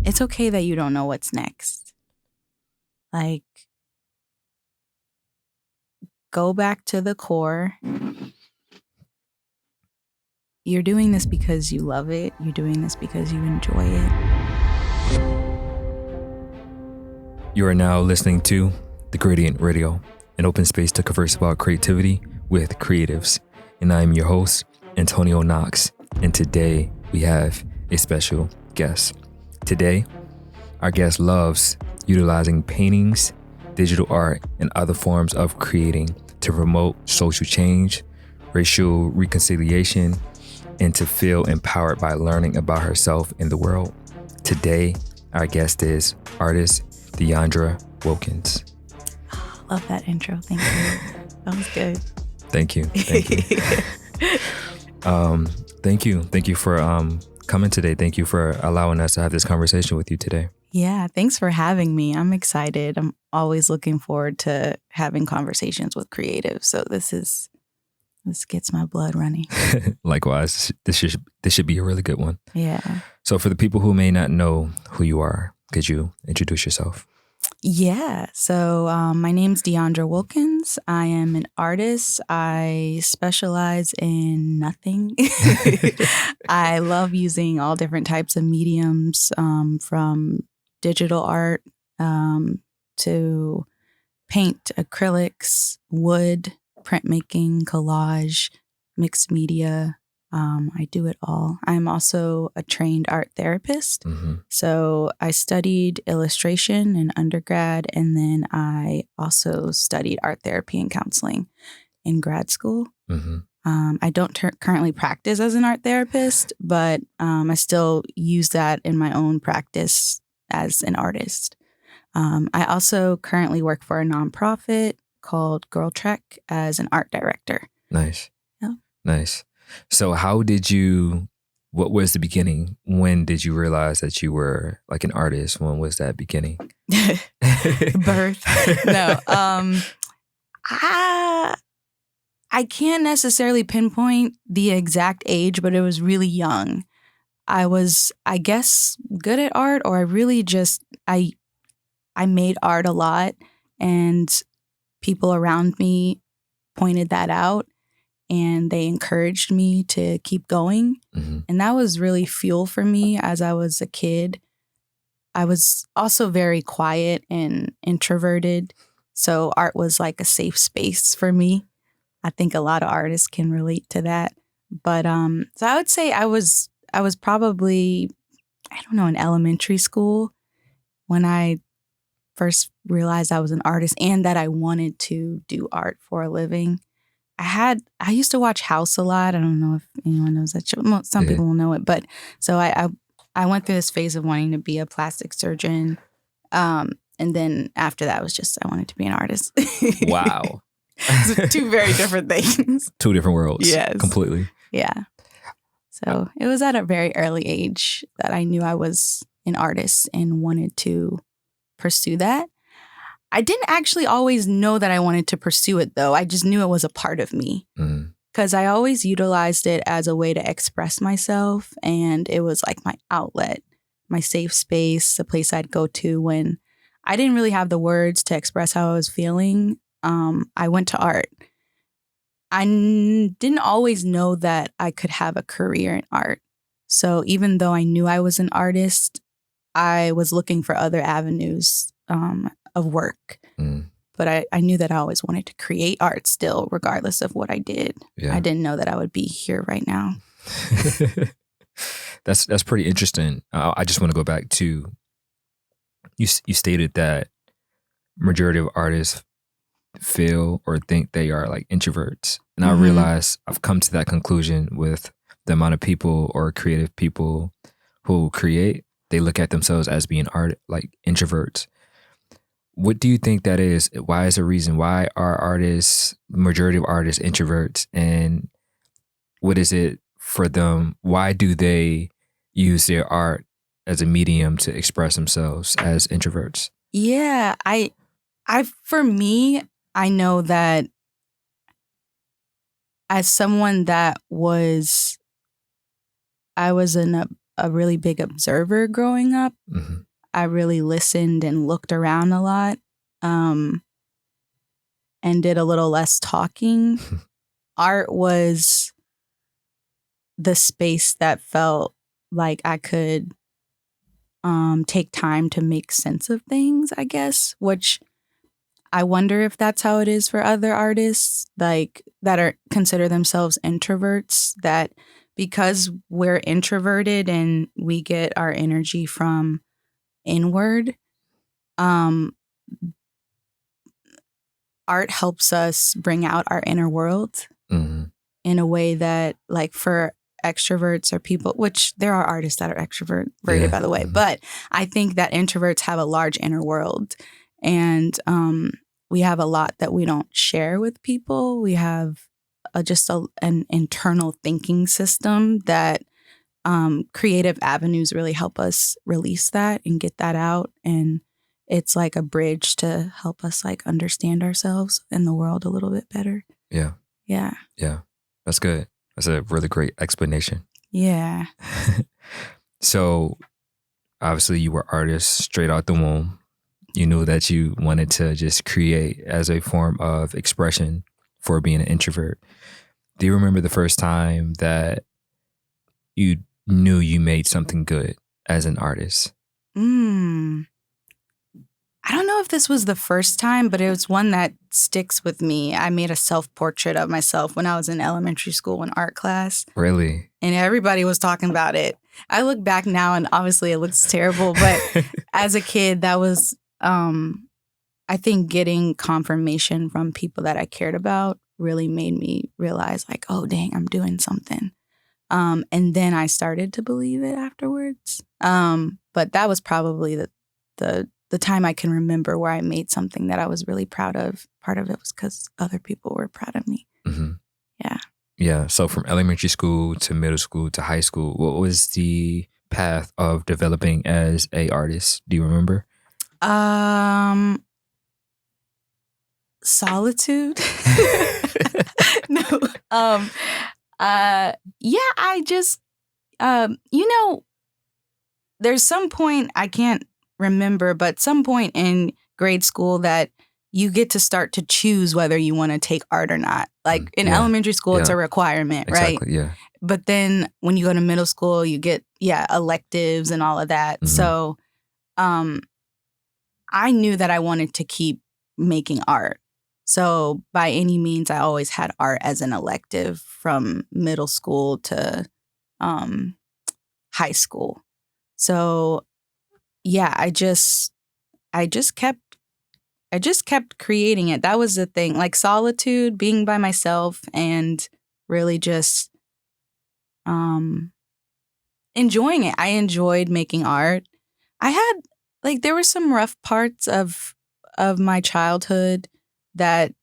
it's okay that you don't know what's next. Like, go back to the core. You're doing this because you love it. You're doing this because you enjoy it. You are now listening to The Gradient Radio, an open space to converse about creativity with creatives. And I am your host, Antonio Knoxx. And today we have a special guest. Today, our guest loves utilizing paintings, digital art, and other forms of creating to promote social change, racial reconciliation, and to feel empowered by learning about herself and the world. Today, our guest is artist Deondra Wilkins. Love that intro. Thank you. That was good. Thank you. Thank you for coming today. Thank you for allowing us to have this conversation with you today. Yeah, thanks for having me. I'm excited. I'm always looking forward to having conversations with creatives. So this gets my blood running. Likewise, this should be a really good one. Yeah. So for the people who may not know who you are, could you introduce yourself? Yeah. So my name's Deondra Wilkins. I am an artist. I specialize in nothing. I love using all different types of mediums, from digital art to paint, acrylics, wood, printmaking, collage, mixed media. I do it all. I'm also a trained art therapist. Mm-hmm. So I studied illustration in undergrad, and then I also studied art therapy and counseling in grad school. Mm-hmm. I don't currently practice as an art therapist, but I still use that in my own practice as an artist. I also currently work for a nonprofit called Girl Trek as an art director. Nice. Yeah. Nice. So what was the beginning? When did you realize that you were like an artist? When was that beginning? Birth. No. I can't necessarily pinpoint the exact age, but it was really young. I was, I guess, good at art, or I really just, I made art a lot, and people around me pointed that out. And they encouraged me to keep going. Mm-hmm. And that was really fuel for me as I was a kid. I was also very quiet and introverted. So art was like a safe space for me. I think a lot of artists can relate to that. But so I would say I was probably, I don't know, in elementary school when I first realized I was an artist and that I wanted to do art for a living. I used to watch House a lot. I don't know if anyone knows that show. Some people will know it, but so I went through this phase of wanting to be a plastic surgeon, and then after that was just I wanted to be an artist. Wow, so two very different things. Two different worlds. Yes, completely. Yeah. So it was at a very early age that I knew I was an artist and wanted to pursue that. I didn't actually always know that I wanted to pursue it, though. I just knew it was a part of me because I always utilized it as a way to express myself. And it was like my outlet, my safe space, the place I'd go to when I didn't really have the words to express how I was feeling. I went to art. I didn't always know that I could have a career in art. So even though I knew I was an artist, I was looking for other avenues of work. But I knew that I always wanted to create art still, regardless of what I did. Yeah. I didn't know that I would be here right now. That's pretty interesting. I just want to go back to, you stated that majority of artists feel or think they are like introverts. And I realize I've come to that conclusion with the amount of people or creative people who create. They look at themselves as being like introverts. What do you think that is? Why is the reason? Why are majority of artists introverts? And what is it for them? Why do they use their art as a medium to express themselves as introverts? Yeah, for me, I know that as someone that I was in a really big observer growing up. Mm-hmm. I really listened and looked around a lot, and did a little less talking. Art was the space that felt like I could take time to make sense of things, I guess, which I wonder if that's how it is for other artists, like that are consider themselves introverts, that because we're introverted and we get our energy from inward, art helps us bring out our inner world Mm-hmm. in a way that, like, for extroverts or people, which there are artists that are extroverted, by the way, but I think that introverts have a large inner world, and we have a lot that we don't share with people. We have an internal thinking system that creative avenues really help us release that and get that out, and it's like a bridge to help us like understand ourselves and the world a little bit better. Yeah. That's good. That's a really great explanation. Yeah. So obviously you were artist straight out the womb. You knew that you wanted to just create as a form of expression for being an introvert. Do you remember the first time that you knew you made something good as an artist? I don't know if this was the first time, but it was one that sticks with me. I made a self-portrait of myself when I was in elementary school in art class. Really? And everybody was talking about it. I look back now and obviously it looks terrible, but as a kid, that was, I think getting confirmation from people that I cared about really made me realize like, oh, dang, I'm doing something. And then I started to believe it afterwards. But that was probably the time I can remember where I made something that I was really proud of. Part of it was because other people were proud of me. Mm-hmm. Yeah. Yeah. So from elementary school to middle school to high school, what was the path of developing as a artist? Do you remember? Solitude. No. Yeah, I just, there's some point, I can't remember, but some point in grade school that you get to start to choose whether you want to take art or not. Like in elementary school, it's a requirement, exactly, right? Yeah. But then when you go to middle school, you get, electives and all of that. Mm-hmm. So I knew that I wanted to keep making art. So by any means, I always had art as an elective from middle school to high school. So yeah, I just kept creating it. That was the thing, like solitude, being by myself, and really just enjoying it. I enjoyed making art. I had there were some rough parts of my childhood that,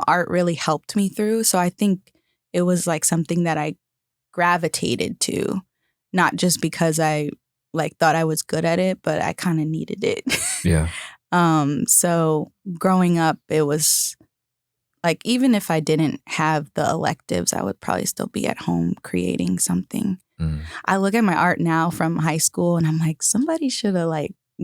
art really helped me through. So I think it was like something that I gravitated to, not just because I thought I was good at it, but I kind of needed it. Yeah. So growing up, it was like, even if I didn't have the electives, I would probably still be at home creating something. Mm. I look at my art now from high school and I'm like, somebody should have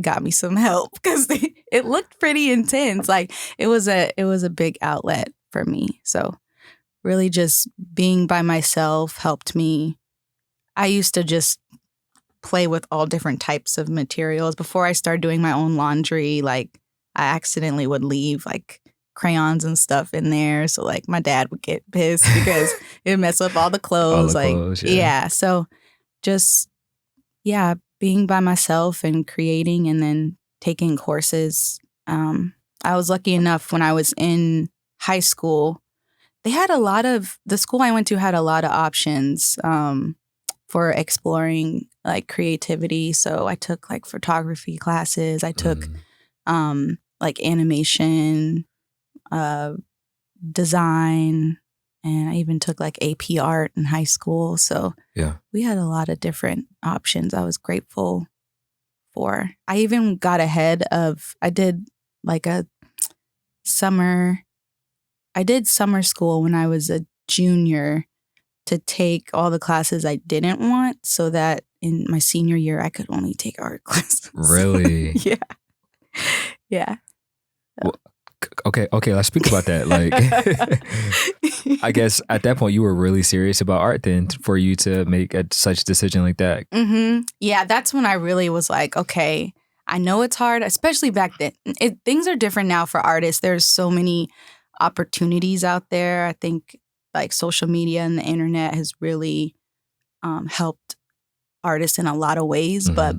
got me some help, because it looked pretty intense. Like it was a big outlet for me. So really just being by myself helped me. I used to just play with all different types of materials. Before I started doing my own laundry, I accidentally would leave crayons and stuff in there. So my dad would get pissed because it would mess up all the clothes. So just, being by myself and creating, and then taking courses. I was lucky enough when I was in high school, the school I went to had a lot of options for exploring creativity. So I took photography classes. I took animation, design, and I even took AP art in high school. So we had a lot of different options. I was grateful for. I even got ahead of, I did summer school when I was a junior to take all the classes I didn't want, so that in my senior year, I could only take art classes. Really? Yeah. Yeah. Well, okay, let's speak about that. Like, I guess at that point you were really serious about art then for you to make such a decision like that. Yeah, that's when I really was like, okay, I know it's hard, especially back then. Things are different now for artists. There's so many opportunities out there. I think like social media and the internet has really helped artists in a lot of ways. But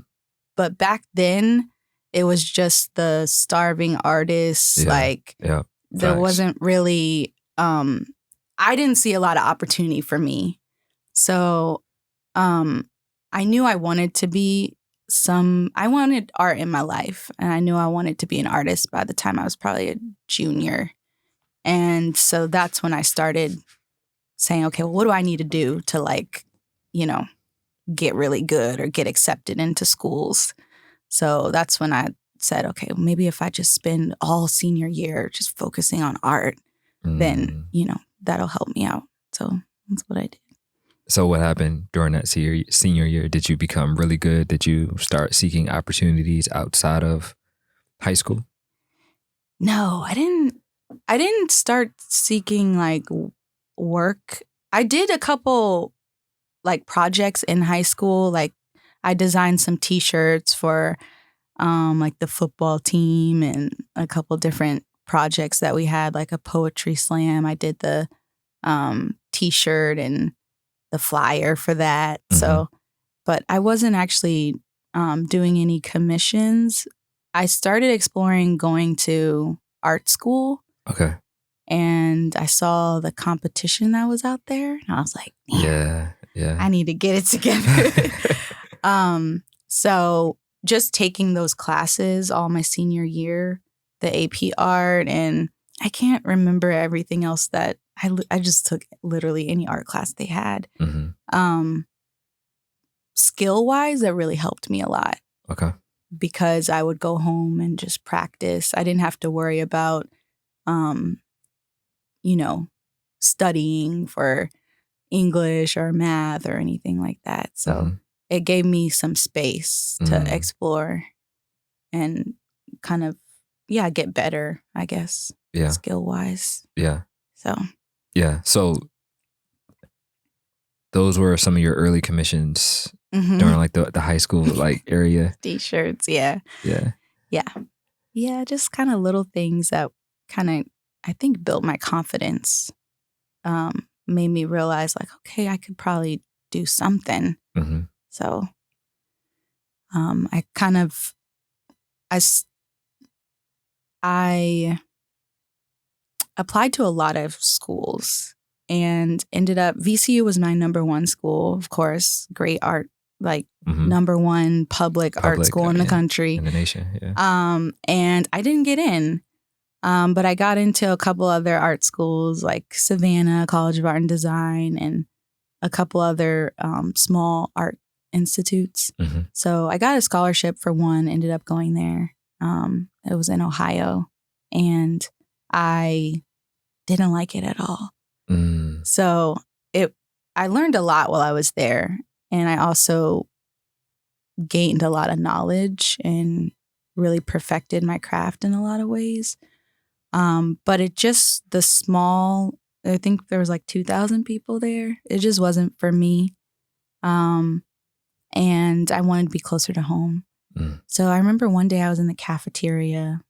back then, it was just the starving artists. Yeah. There wasn't really, I didn't see a lot of opportunity for me. So I knew I wanted to be I wanted art in my life. And I knew I wanted to be an artist by the time I was probably a junior. And so that's when I started saying, okay, well, what do I need to do to like, get really good or get accepted into schools? So that's when I said, okay, well, maybe if I just spend all senior year just focusing on art, then, that'll help me out. So that's what I did. So what happened during that senior year? Did you become really good? Did you start seeking opportunities outside of high school? No, I didn't start seeking like work. I did a couple like projects in high school. Like I designed some t-shirts for like the football team and a couple different projects that we had, like a poetry slam. I did the t-shirt and the flyer for that. So, but I wasn't actually doing any commissions. I started exploring going to art school. Okay. And I saw the competition that was out there. And I was like, yeah. I need to get it together. So just taking those classes all my senior year, the AP art, and I can't remember everything else that I just took literally any art class they had. Skill-wise, that really helped me a lot. Okay. Because I would go home and just practice. I didn't have to worry about, studying for English or math or anything like that. So it gave me some space to explore and kind of, get better, I guess, skill-wise. Yeah. So. Yeah. So those were some of your early commissions during like the high school like area. T-shirts, yeah. Yeah. Yeah. Yeah, just kind of little things that kind of, I think, built my confidence. Made me realize like, okay, I could probably do something. So I kind of, I applied to a lot of schools and ended up, VCU was my number one school, of course, great art, like number one public art school in the country. In the nation, yeah. And I didn't get in. But I got into a couple other art schools like Savannah College of Art and Design and a couple other small art institutes. So I got a scholarship for one, ended up going there. It was in Ohio and I didn't like it at all. So I learned a lot while I was there. And I also gained a lot of knowledge and really perfected my craft in a lot of ways. But it just, I think there was like 2,000 people there. It just wasn't for me. And I wanted to be closer to home. So I remember one day I was in the cafeteria,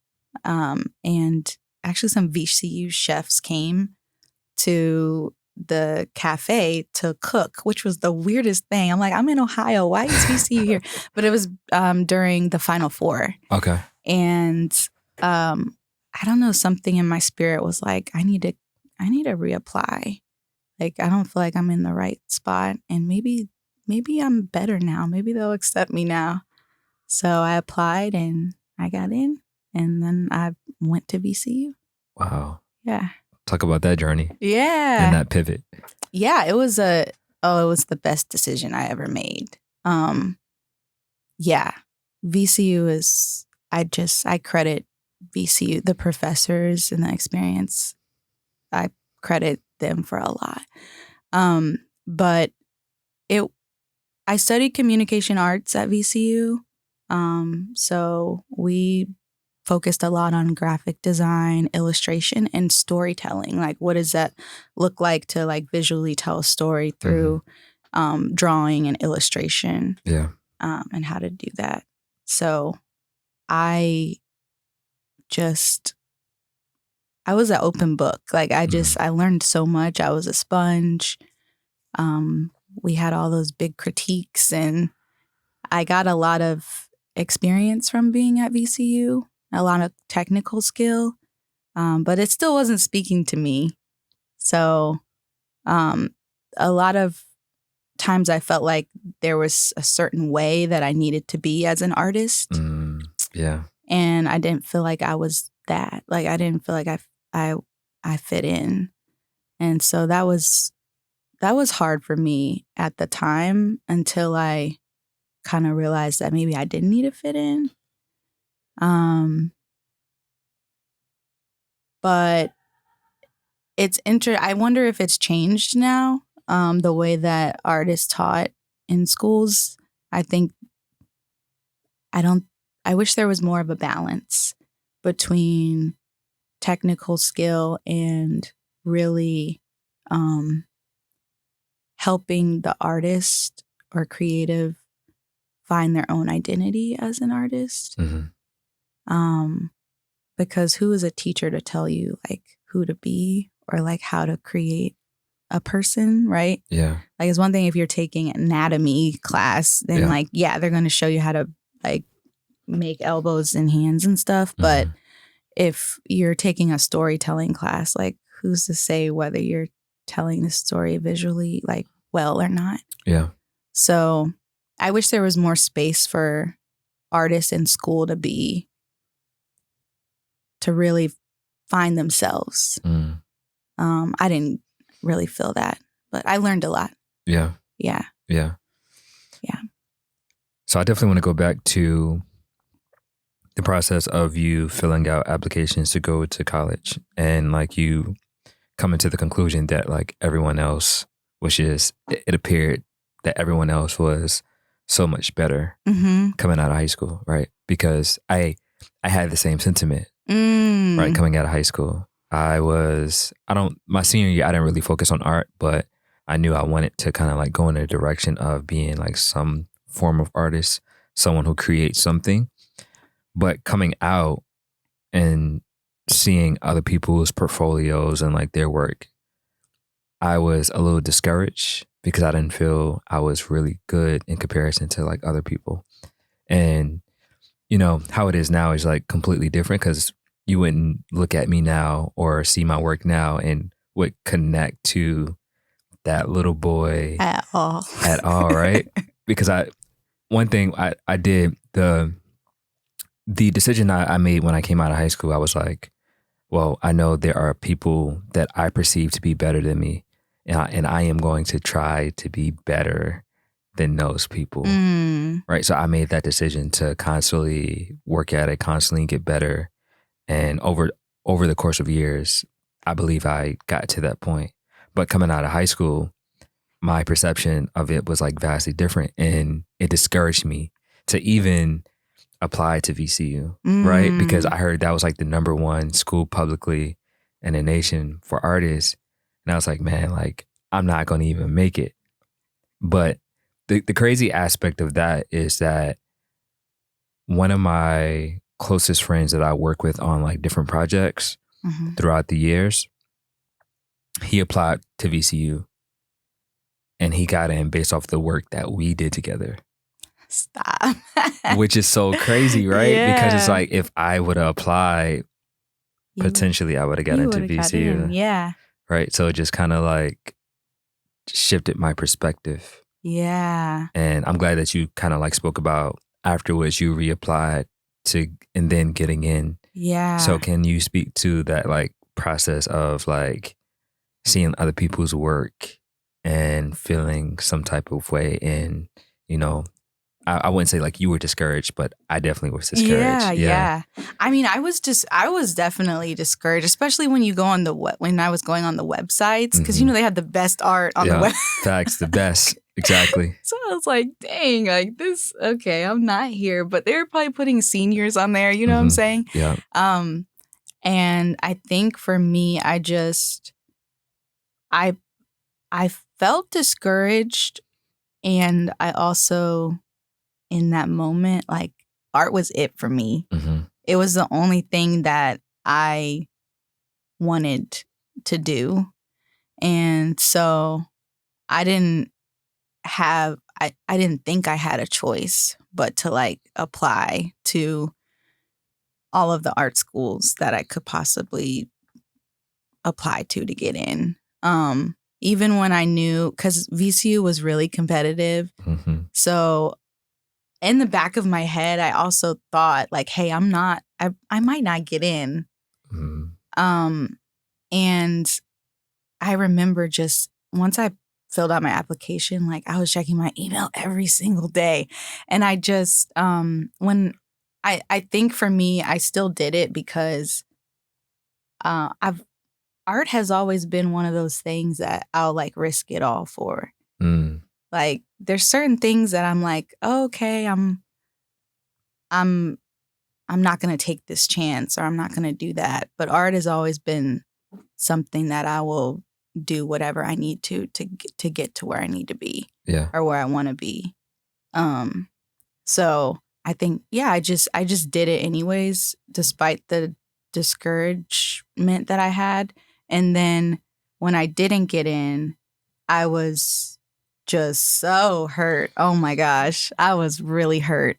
and actually some VCU chefs came to the cafe to cook, which was the weirdest thing. I'm like, I'm in Ohio. Why is VCU here? But it was during the Final Four. Okay. And I don't know, something in my spirit was like, I need to reapply. Like, I don't feel like I'm in the right spot. And maybe I'm better now. Maybe they'll accept me now. So I applied and I got in. And then I went to VCU. Wow. Yeah. Talk about that journey. Yeah. And that pivot. Yeah. It was the best decision I ever made. Yeah. VCU is, I credit VCU, the professors and the experience. I credit them for a lot. But I studied communication arts at VCU. So we focused a lot on graphic design, illustration, and storytelling. Like, what does that look like to like visually tell a story through drawing and illustration? Yeah. And how to do that. So I was an open book. Like I learned so much. I was a sponge. We had all those big critiques, and I got a lot of experience from being at VCU, a lot of technical skill, but it still wasn't speaking to me. So a lot of times I felt like there was a certain way that I needed to be as an artist. Yeah. And I didn't feel like I was that. Like I didn't feel like I fit in. And so that was hard for me at the time until I kind of realized that maybe I didn't need to fit in. But it's I wonder if it's changed now, the way that art is taught in schools. I wish there was more of a balance between technical skill and really helping the artist or creative find their own identity as an artist. Because who is a teacher to tell you like who to be or like how to create a person, right? Yeah. Like it's one thing if you're taking anatomy class, then like, yeah, they're going to show you how to like make elbows and hands and stuff. But if you're taking a storytelling class, like who's to say whether you're telling the story visually like well or not? Yeah. So I wish there was more space for artists in school to really find themselves. I didn't really feel that, but I learned a lot. Yeah. Yeah. Yeah. Yeah. So I definitely want to go back to the process of you filling out applications to go to college and like you coming to the conclusion that like everyone else was just, it appeared that everyone else was so much better coming out of high school, right? Because I had the same sentiment, right? Coming out of high school. My senior year, I didn't really focus on art, but I knew I wanted to kind of like go in the direction of being like some form of artist, someone who creates something. But coming out and seeing other people's portfolios and like their work, I was a little discouraged because I didn't feel I was really good in comparison to like other people. And, you know, how it is now is like completely different because you wouldn't look at me now or see my work now and would connect to that little boy at all, right? Because one thing I did, the decision I made when I came out of high school, I was like, well, I know there are people that I perceive to be better than me, and I am going to try to be better than those people, right? So I made that decision to constantly work at it, constantly get better. And over the course of years, I believe I got to that point. But coming out of high school, my perception of it was like vastly different, and it discouraged me to even apply to VCU, right? Because I heard that was like the #1 school publicly in the nation for artists. And I was like, man, like I'm not going to even make it. But the crazy aspect of that is that one of my closest friends that I work with on like different projects throughout the years, he applied to VCU and he got in based off the work that we did together. Stop. Which is so crazy, right? Yeah. Because it's like if I would have applied, potentially I would have got into VCU. Yeah. Right. So it just kind of like shifted my perspective. Yeah. And I'm glad that you kind of like spoke about afterwards you reapplied to and then getting in. Yeah. So can you speak to that like process of like seeing other people's work and feeling some type of way? And, you know, I wouldn't say like you were discouraged, but I definitely was discouraged. Yeah. I mean, I was definitely discouraged, especially when you go on when I was going on the websites, because you know they had the best art on the web. Facts, the best. Exactly. So I was like, dang, like this, okay, I'm not here. But they were probably putting seniors on there, you know what I'm saying? Yeah. And I think for me, I felt discouraged. And I also, in that moment, like art was it for me. It was the only thing that I wanted to do. And so I didn't think I had a choice but to like apply to all of the art schools that I could possibly apply to get in. Even when I knew, because VCU was really competitive. So in the back of my head, I also thought like, hey, I might not get in. And I remember just once I filled out my application, like I was checking my email every single day. And I just, when I think for me, I still did it because art has always been one of those things that I'll like risk it all for. Like there's certain things that I'm like, oh, okay, I'm not going to take this chance or I'm not going to do that. But art has always been something that I will do whatever I need to get to where I need to be or where I want to be. So I think, yeah, I just did it anyways, despite the discouragement that I had. And then when I didn't get in, I was just so hurt. Oh my gosh, I was really hurt.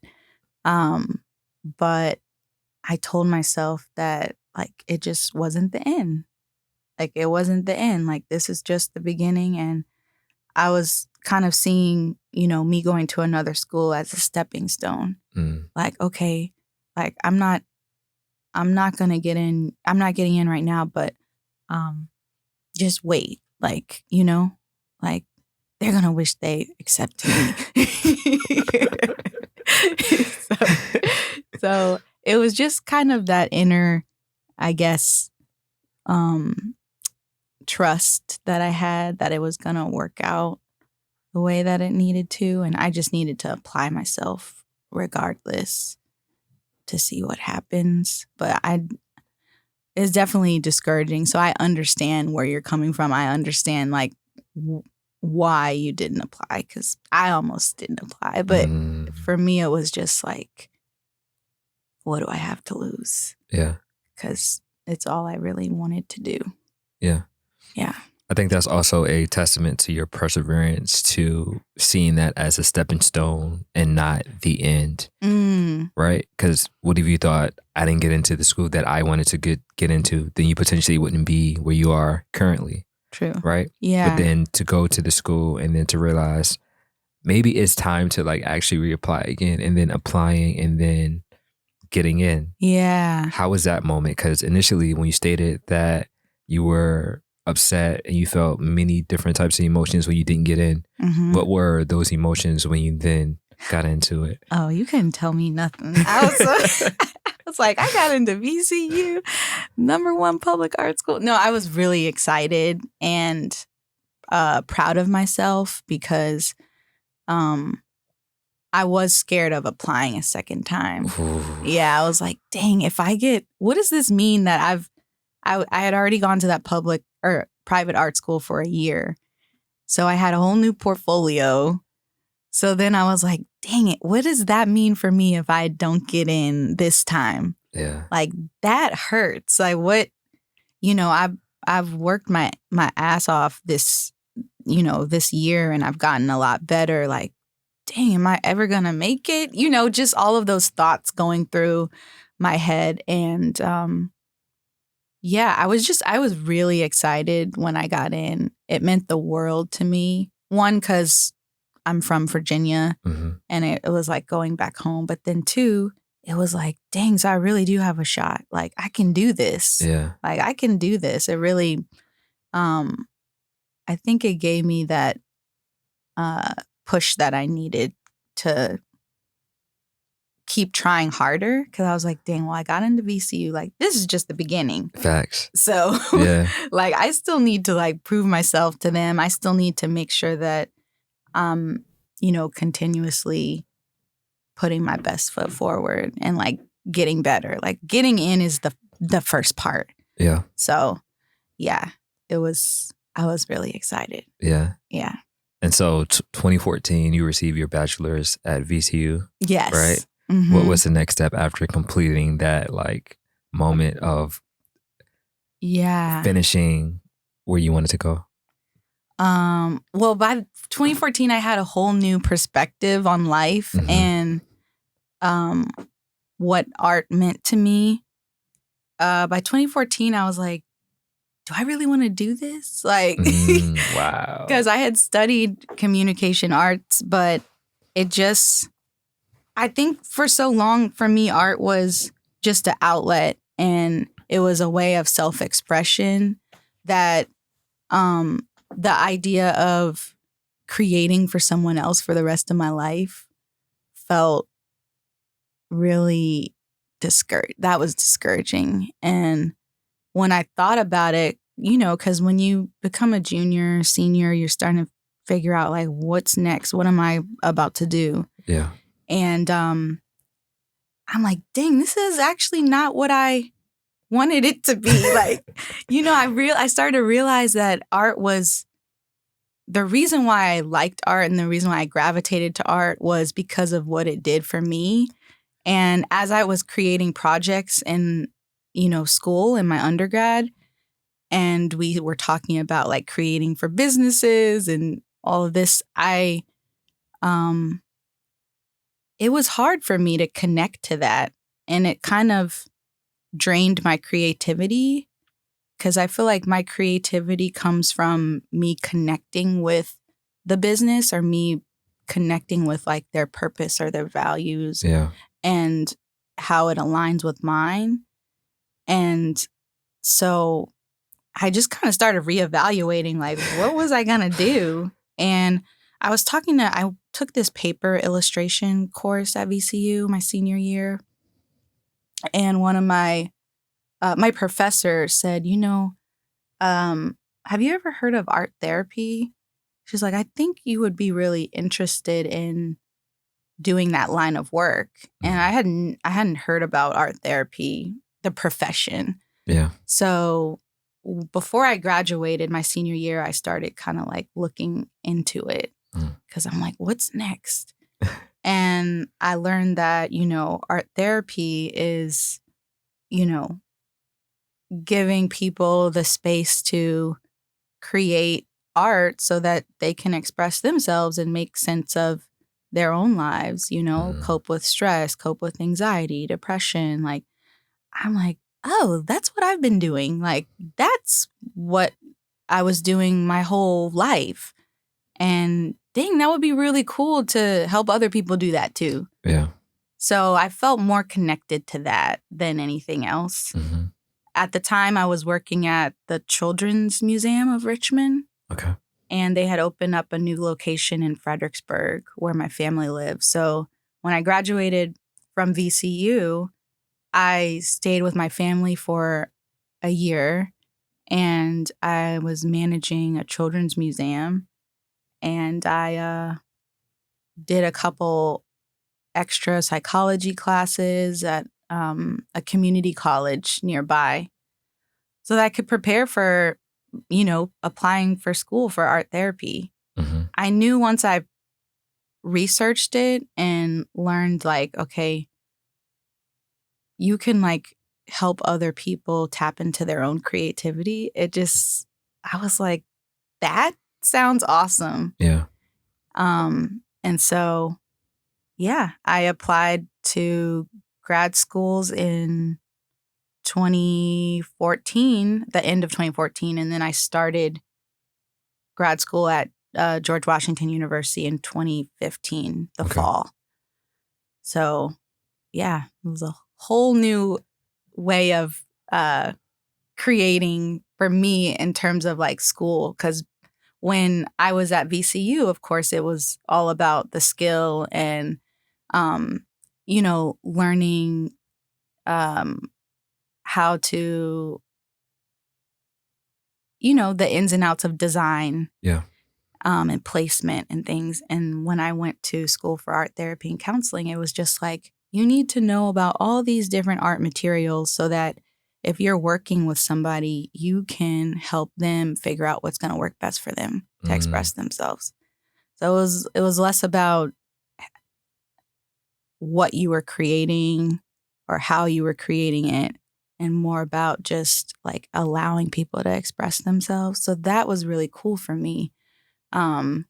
But I told myself that like it just wasn't the end. Like it wasn't the end. Like this is just the beginning. And I was kind of seeing, me going to another school as a stepping stone. Like, okay, like I'm not gonna get in. I'm not getting in right now, but just wait. Like, like they're gonna wish they accepted me. So it was just kind of that inner, I guess, trust that I had that it was going to work out the way that it needed to. And I just needed to apply myself regardless to see what happens. But it's definitely discouraging. So I understand where you're coming from. I understand like why you didn't apply because I almost didn't apply. But for me, it was just like, what do I have to lose? Yeah. Because it's all I really wanted to do. Yeah. Yeah. I think that's also a testament to your perseverance to seeing that as a stepping stone and not the end. Right? Because what if you thought I didn't get into the school that I wanted to get into, then you potentially wouldn't be where you are currently. True. Right? Yeah. But then to go to the school and then to realize maybe it's time to like actually reapply again and then applying and then getting in. Yeah. How was that moment? Because initially when you stated that you were upset and you felt many different types of emotions when you didn't get in, what were those emotions when you then got into it? Oh, you couldn't tell me nothing. I was like, I got into VCU, #1 public art school. No, I was really excited and proud of myself because I was scared of applying a second time. Ooh. Yeah, I was like, dang, what does this mean that I had already gone to that public or private art school for a year. So I had a whole new portfolio. So then I was like, dang it, what does that mean for me if I don't get in this time? Yeah. Like that hurts. Like what, I've worked my ass off this year and I've gotten a lot better. Like, dang, am I ever going to make it? Just all of those thoughts going through my head. And yeah, I was really excited when I got in. It meant the world to me. One, because I'm from Virginia and it was like going back home. But then two, it was like, dang, so I really do have a shot. Like I can do this. Yeah. Like I can do this. It really, I think it gave me that push that I needed to keep trying harder because I was like, dang, well, I got into VCU. Like, this is just the beginning. Facts. So, yeah. like, I still need to, like, prove myself to them. I still need to make sure that continuously putting my best foot forward and like getting better. Like getting in is the first part. Yeah. So yeah, I was really excited. Yeah. Yeah. And so 2014, you received your bachelor's at VCU. Yes. Right? Mm-hmm. What was the next step after completing that like moment of finishing where you wanted to go? Well, by 2014, I had a whole new perspective on life and what art meant to me. By 2014, I was like, do I really want to do this? Like, wow. Because I had studied communication arts, but I think for so long for me, art was just an outlet and it was a way of self-expression that the idea of creating for someone else for the rest of my life felt really that was discouraging. And when I thought about it, because when you become a junior, senior, you're starting to figure out like, what's next? What am I about to do? Yeah. And I'm like, dang, this is actually not what I wanted it to be. Like, I started to realize that art was the reason why I liked art and the reason why I gravitated to art was because of what it did for me. And as I was creating projects in, school in my undergrad, and we were talking about like creating for businesses and all of this, it was hard for me to connect to that. And it kind of drained my creativity because I feel like my creativity comes from me connecting with the business or me connecting with like their purpose or their values and how it aligns with mine. And so I just kind of started reevaluating like, what was I going to do? And I took this paper illustration course at VCU my senior year. And one of my professor said, have you ever heard of art therapy? She's like, I think you would be really interested in doing that line of work. And I hadn't heard about art therapy, the profession. Yeah. So before I graduated my senior year, I started kind of like looking into it because I'm like, what's next? And I learned that, art therapy is, giving people the space to create art so that they can express themselves and make sense of their own lives, cope with stress, cope with anxiety, depression. Like, I'm like, oh, that's what I've been doing. Like, that's what I was doing my whole life. And dang, that would be really cool to help other people do that too. Yeah. So I felt more connected to that than anything else. Mm-hmm. At the time, I was working at the Children's Museum of Richmond. Okay. And they had opened up a new location in Fredericksburg where my family lives. So when I graduated from VCU, I stayed with my family for a year and I was managing a children's museum. And I did a couple extra psychology classes at a community college nearby so that I could prepare for, applying for school for art therapy. Mm-hmm. I knew once I researched it and learned like, okay, you can like help other people tap into their own creativity. I was like, that sounds awesome. Yeah. And so, yeah, I applied to grad schools in 2014, the end of 2014, and then I started grad school at George Washington University in 2015, the fall. So, yeah, it was a whole new way of creating for me in terms of like school. Because when I was at VCU, of course, it was all about the skill and, learning how to, the ins and outs of design. Yeah. and placement and things. And when I went to school for art therapy and counseling, it was just like, you need to know about all these different art materials so that if you're working with somebody, you can help them figure out what's going to work best for them to express themselves. So it was less about what you were creating or how you were creating it, and more about just like allowing people to express themselves. So that was really cool for me. And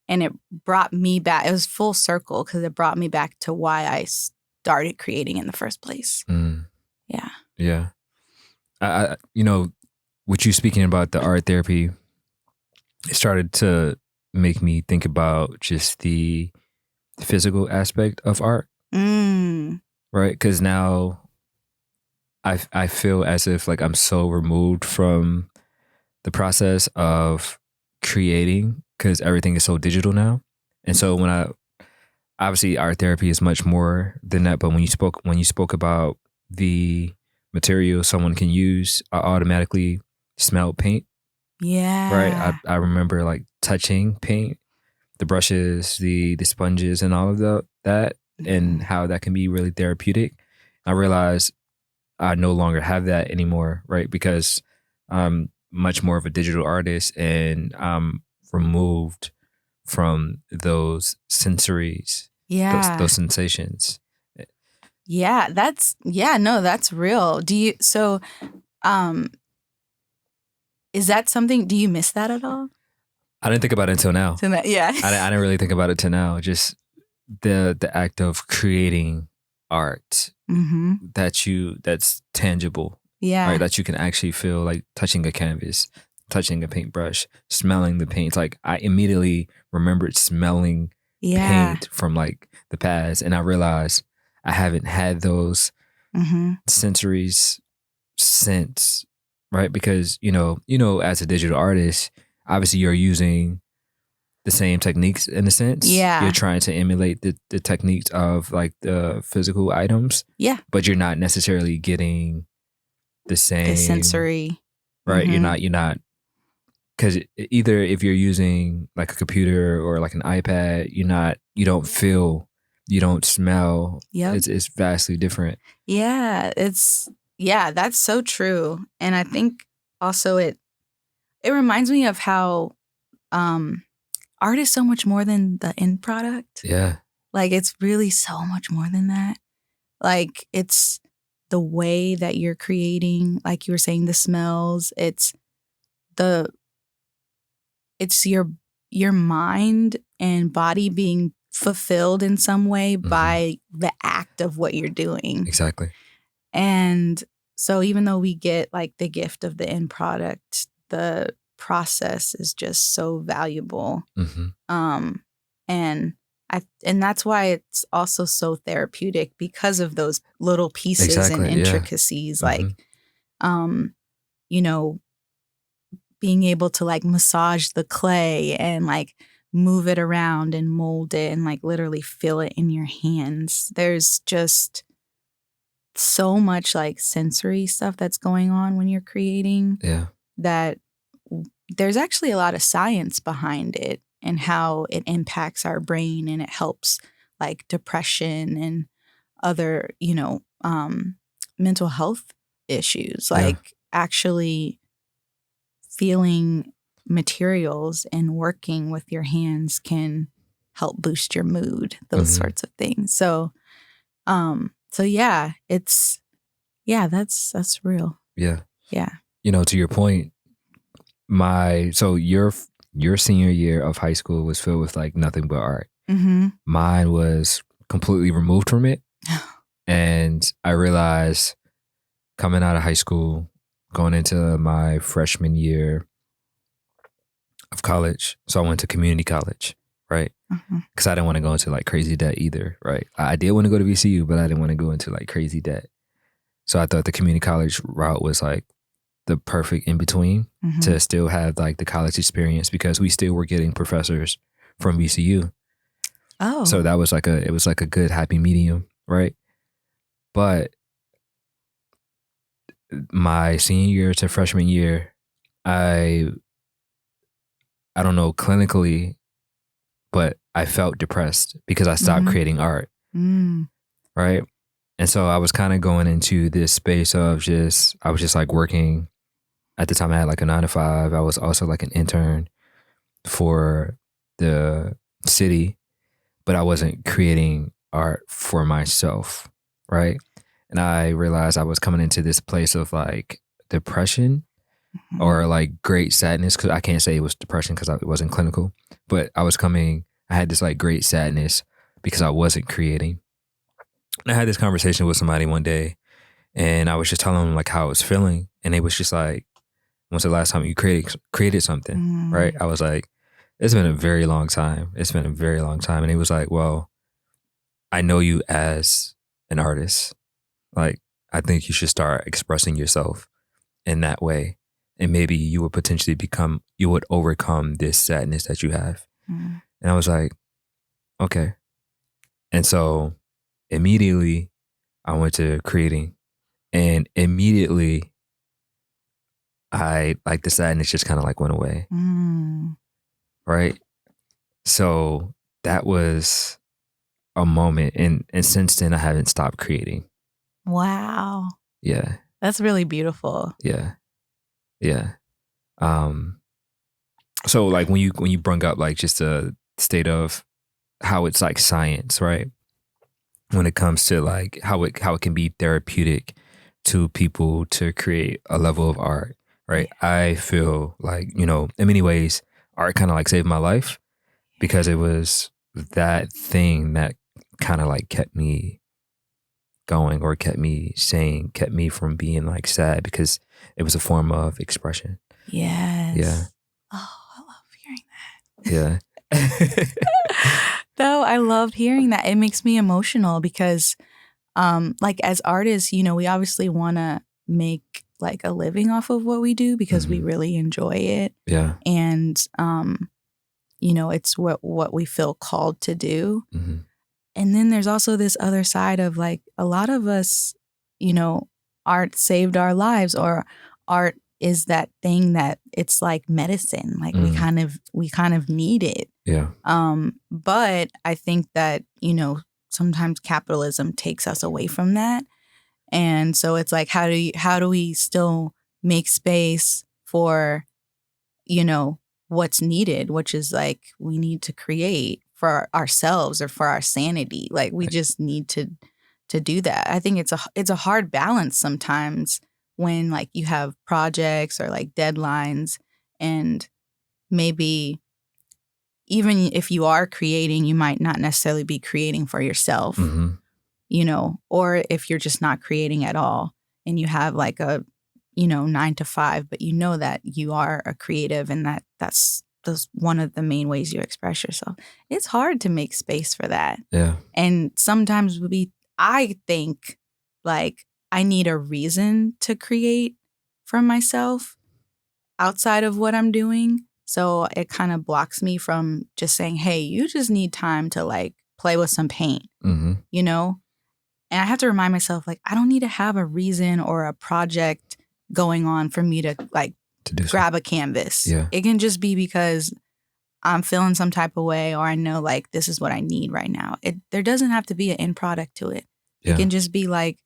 it brought me back. It was full circle because it brought me back to why I started creating in the first place. Yeah. Yeah. I with you speaking about the art therapy, it started to make me think about just the physical aspect of art. Right? Because now I feel as if like I'm so removed from the process of creating because everything is so digital now. And so when obviously art therapy is much more than that, but when you spoke about the material someone can use, I automatically smelled paint. Yeah. Right. I remember like touching paint, the brushes, the sponges and all of that and how that can be really therapeutic. I realized I no longer have that anymore, right? Because I'm much more of a digital artist and I'm removed from those sensories, those sensations. Yeah, that's real. Is that something, do you miss that at all? I didn't think about it until now. Yeah. I didn't really think about it till now. Just the act of creating art that's tangible. Yeah. Right. That you can actually feel, like touching a canvas, touching a paintbrush, smelling the paint. Like I immediately remembered smelling paint from like the past. And I realized I haven't had those sensories since, right? Because, as a digital artist, obviously you're using the same techniques in a sense. Yeah. You're trying to emulate the techniques of like the physical items. Yeah. But you're not necessarily getting the same. The sensory. Right. You're not, because either if you're using like a computer or like an iPad, you don't feel, you don't smell. Yep. It's vastly different. Yeah. That's so true. And I think also it reminds me of how art is so much more than the end product. Yeah. Like it's really so much more than that. Like it's the way that you're creating, like you were saying, the smells, it's your mind and body being fulfilled in some way by the act of what you're doing. Exactly. And so even though we get like the gift of the end product, the process is just so valuable. And that's why it's also so therapeutic, because of those little pieces and intricacies. Yeah. Like, being able to like massage the clay and like move it around and mold it and like literally feel it in your hands. There's just so much like sensory stuff that's going on when you're creating. Yeah. That there's actually a lot of science behind it and how it impacts our brain, and it helps like depression and other, mental health issues. Like actually feeling materials and working with your hands can help boost your mood, those sorts of things. So yeah, that's real. Yeah. Yeah. To your point, your senior year of high school was filled with like nothing but art. Mine was completely removed from it. And I realized coming out of high school, going into my freshman year of college. So I went to community college, right? Because I didn't want to go into like crazy debt either, right? I did want to go to VCU, but I didn't want to go into like crazy debt. So I thought the community college route was like the perfect in between to still have like the college experience, because we still were getting professors from VCU. Oh. So that was it was like a good happy medium, right? But my senior year to freshman year, I I don't know clinically, but I felt depressed because I stopped creating art. Right. And so I was kind of going into this space of I was just like working. At the time I had like a 9 to 5. I was also like an intern for the city, but I wasn't creating art for myself. Right. And I realized I was coming into this place of like depression or like great sadness. Cause I can't say it was depression because it wasn't clinical, but I had this like great sadness because I wasn't creating. And I had this conversation with somebody one day and I was just telling them like how I was feeling. And it was just like, when's the last time you created something? Right. I was like, it's been a very long time. It's been a very long time. And he was like, well, I know you as an artist. Like, I think you should start expressing yourself in that way. And maybe you would potentially you would overcome this sadness that you have. And I was like, okay. And so immediately I went to creating and immediately the sadness just kind of like went away. Right. So that was a moment. And since then I haven't stopped creating. Wow. Yeah. That's really beautiful. Yeah. Yeah. So like when you bring up like just a state of how it's like science, right? When it comes to like how it can be therapeutic to people to create a level of art, right? I feel like, you know, in many ways, art kind of like saved my life because it was that thing that kind of like kept me going or kept me from being like sad because it was a form of expression. Yes. Yeah. Oh, I love hearing that. Yeah. Though I love hearing that. It makes me emotional because like as artists, you know, we obviously want to make like a living off of what we do because we really enjoy it. Yeah. And you know, it's what we feel called to do. And then there's also this other side of like a lot of us, you know, art saved our lives, or art is that thing that it's like medicine. Like we kind of need it. Yeah. But I think that, you know, sometimes capitalism takes us away from that. And so it's like, how do we still make space for, you know, what's needed, which is like we need to create for ourselves or for our sanity. Like we just need to do that. I think it's a hard balance sometimes when like you have projects or like deadlines, and maybe even if you are creating, you might not necessarily be creating for yourself, you know, or if you're just not creating at all and you have like a, you know, 9 to 5, but you know that you are a creative and that's one of the main ways you express yourself. It's hard to make space for that. Yeah. And sometimes I think like I need a reason to create for myself outside of what I'm doing. So it kind of blocks me from just saying, hey, you just need time to like play with some paint, you know? And I have to remind myself, like, I don't need to have a reason or a project going on for me to like grab a canvas. Yeah. It can just be because I'm feeling some type of way, or I know like this is what I need right now. There doesn't have to be an end product to it. Yeah. It can just be like,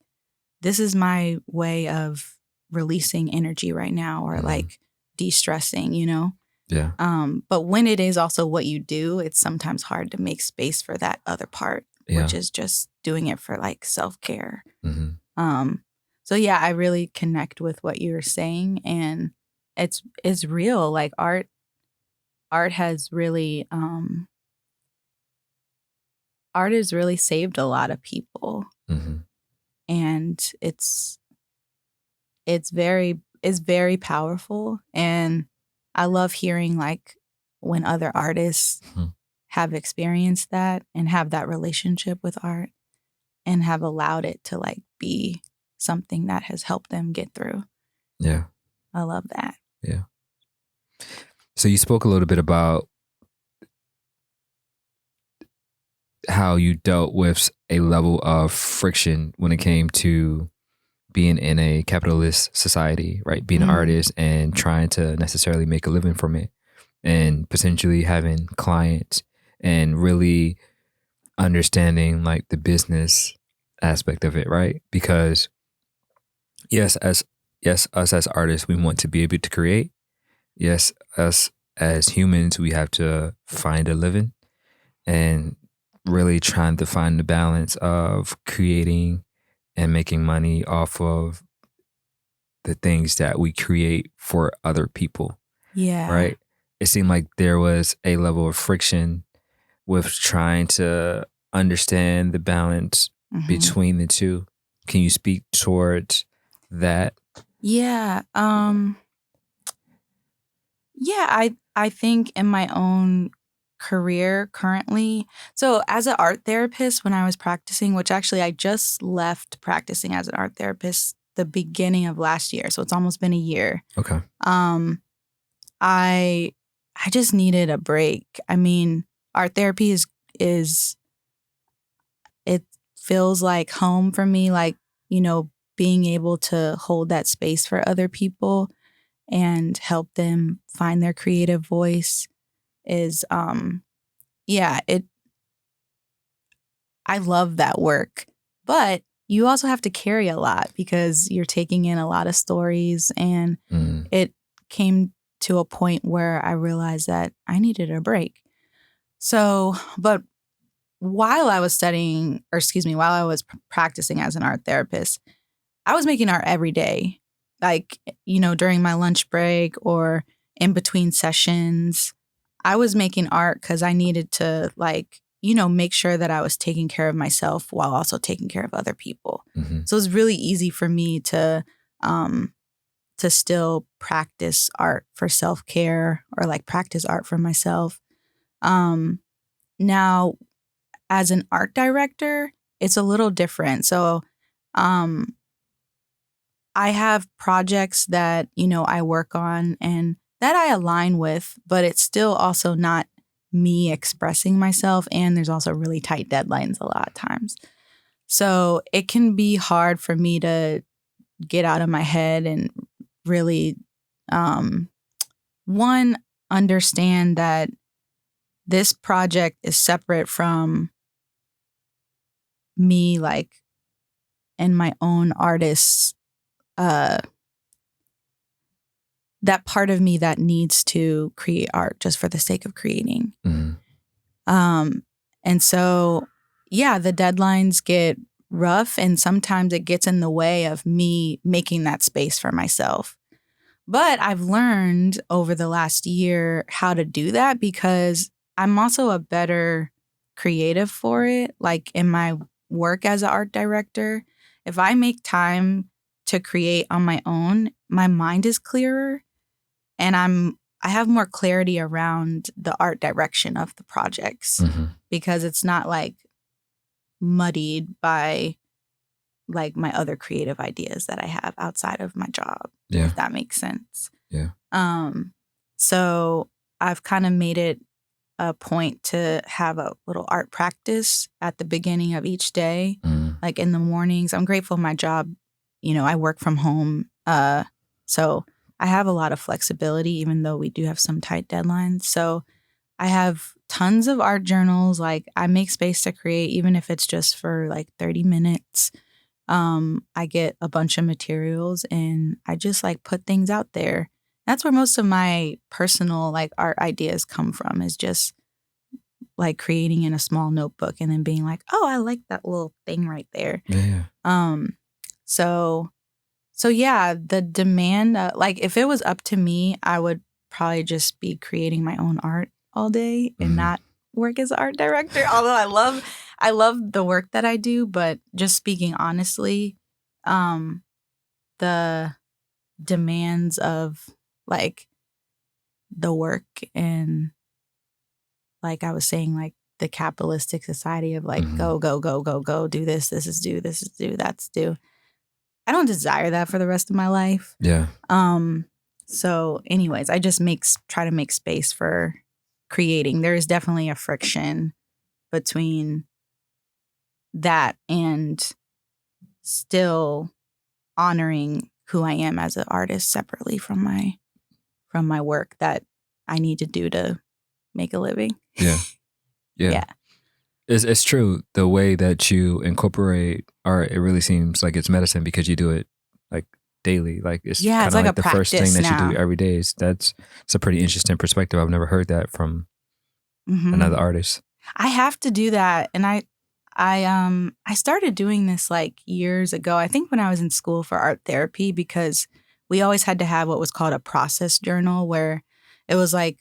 this is my way of releasing energy right now, or like de-stressing, you know? Yeah. But when it is also what you do, it's sometimes hard to make space for that other part, which is just doing it for like self-care. So yeah, I really connect with what you were saying, and it's real. Like art has really saved a lot of people. And it's very powerful, and I love hearing like when other artists have experienced that and have that relationship with art and have allowed it to like be something that has helped them get through. Yeah. I love that. Yeah. So you spoke a little bit about how you dealt with a level of friction when it came to being in a capitalist society, right? Being an artist and trying to necessarily make a living from it. and potentially having clients and really understanding like the business aspect of it, right? Because yes, us as artists, we want to be able to create. Yes, us as humans, we have to find a living, and really trying to find the balance of creating and making money off of the things that we create for other people, Yeah. right? It seemed like there was a level of friction with trying to understand the balance between the two. Can you speak towards that? Yeah. Yeah, I think in my own career currently. So as an art therapist, when I was practicing, which actually I just left practicing as an art therapist the beginning of last year. So it's almost been a year. Okay. I just needed a break. I mean, art therapy is it feels like home for me, like, being able to hold that space for other people and help them find their creative voice is yeah, I love that work. But you also have to carry a lot because you're taking in a lot of stories, and it came to a point where I realized that I needed a break. So, but while I was while I was practicing as an art therapist, I was making art every day, like, during my lunch break or in between sessions. I was making art because I needed to, like, make sure that I was taking care of myself while also taking care of other people. So it's really easy for me to still practice art for self-care or like practice art for myself. Now, as an art director, it's a little different. So, I have projects that, I work on and that I align with, but it's still also not me expressing myself. And there's also really tight deadlines a lot of times. So it can be hard for me to get out of my head and really, one, understand that this project is separate from me, like, and my own artists, that part of me that needs to create art just for the sake of creating. And so, yeah, the deadlines get rough, and sometimes it gets in the way of me making that space for myself. But I've learned over the last year how to do that because I'm also a better creative for it. Like in my work as an art director, if I make time to create on my own, my mind is clearer, and I have more clarity around the art direction of the projects because it's not like muddied by like my other creative ideas that I have outside of my job, if that makes sense. Yeah. So I've kind of made it a point to have a little art practice at the beginning of each day, like in the mornings. I'm grateful my job, I work from home. So I have a lot of flexibility, even though we do have some tight deadlines. So I have tons of art journals. Like I make space to create, even if it's just for like 30 minutes. I get a bunch of materials and I just like put things out there. That's where most of my personal like art ideas come from, is just like creating in a small notebook and then being like, oh, I like that little thing right there. Yeah. So yeah, the demand, like if it was up to me, I would probably just be creating my own art all day and not work as an art director. Although I love the work that I do, but just speaking honestly, the demands of like the work and like I was saying, like the capitalistic society of like go, go, go, go, go, do this, this is do, that's do. I don't desire that for the rest of my life. Yeah. So anyways, I just try to make space for creating. There is definitely a friction between that and still honoring who I am as an artist separately from my work that I need to do to make a living. Yeah. Yeah. It's true. The way that you incorporate art, it really seems like it's medicine because you do it like daily. Like it's Yeah, kind it's of like a like the first thing practice that you now. do every day. It's a pretty interesting perspective. I've never heard that from Mhm. another artist. I have to do that, and I started doing this like years ago. I think when I was in school for art therapy, because we always had to have what was called a process journal, where it was like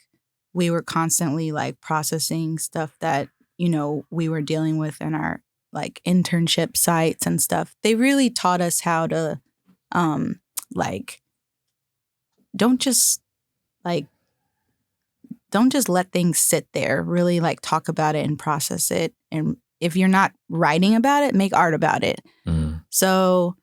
we were constantly like processing stuff that, you know, we were dealing with in our like internship sites and stuff. They really taught us how to like don't just like don't just let things sit there. Really like talk about it and process it. And if you're not writing about it, make art about it. Mm. So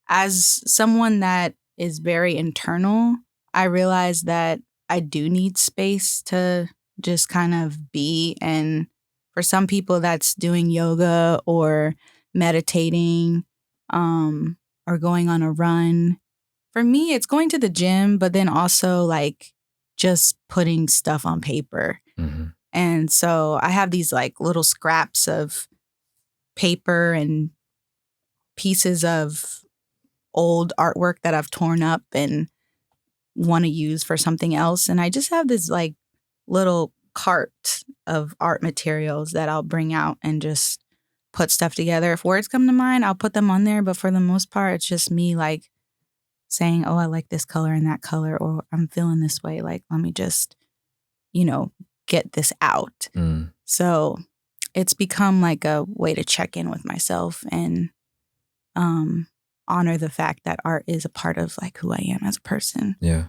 as someone that is very internal, I realize that I do need space to just kind of be. And for some people, that's doing yoga or meditating, or going on a run. For me, it's going to the gym, but then also like just putting stuff on paper. Mm-hmm. And so I have these like little scraps of paper and pieces of old artwork that I've torn up and want to use for something else. And I just have this like little cart of art materials that I'll bring out and just put stuff together. If words come to mind, I'll put them on there. But for the most part, it's just me like saying, oh, I like this color and that color, or I'm feeling this way. Like, let me just, you know, get this out. Mm. So it's become like a way to check in with myself and honor the fact that art is a part of like who I am as a person. Yeah,